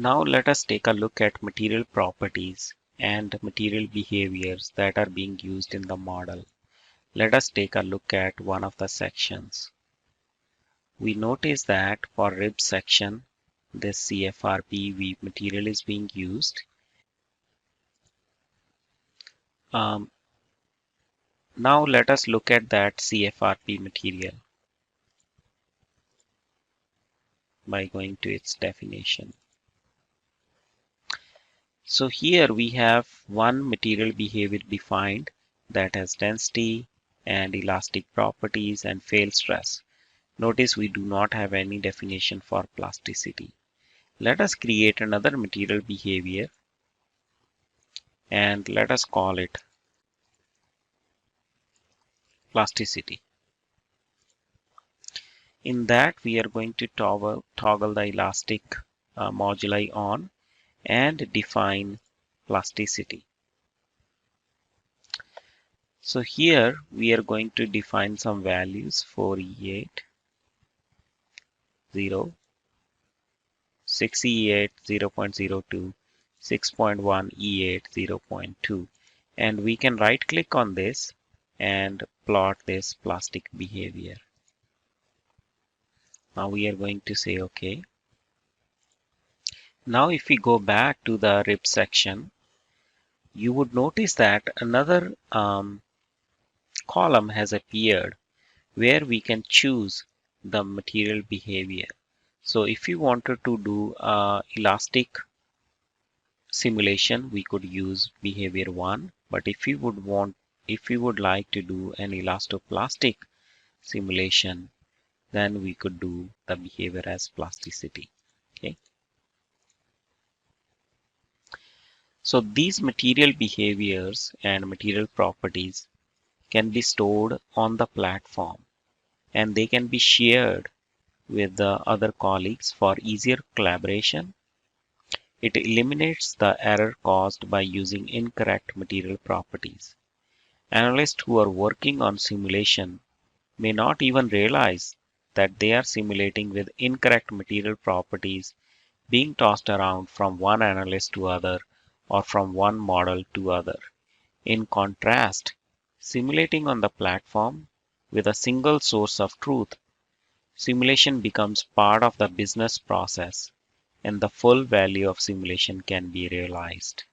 Now let us take a look at material properties and material behaviors that are being used in the model. Let us take a look at one of the sections. We notice that for rib section, this CFRP material is being used. Now let us look at that CFRP material by going to its definition. So here we have one material behavior defined that has density and elastic properties and fail stress. Notice we do not have any definition for plasticity. Let us create another material behavior and let us call it plasticity. In that we are going to toggle the elastic moduli on and define plasticity. So here we are going to define some values for E8, 0, 6E8, 0.02, 6.1 E8, 0.2, and we can right click on this and plot this plastic behavior. Now we are going to say OK. Now if we go back to the rib section, you would notice that another column has appeared where we can choose the material behavior. So if you wanted to do elastic simulation, we could use behavior 1, but if you would like to do an elastoplastic simulation, then we could do the behavior as plasticity. Okay. So these material behaviors and material properties can be stored on the platform and they can be shared with the other colleagues for easier collaboration. It eliminates the error caused by using incorrect material properties. Analysts who are working on simulation may not even realize that they are simulating with incorrect material properties being tossed around from one analyst to other or from one model to other. In contrast, simulating on the platform with a single source of truth, simulation becomes part of the business process and the full value of simulation can be realized.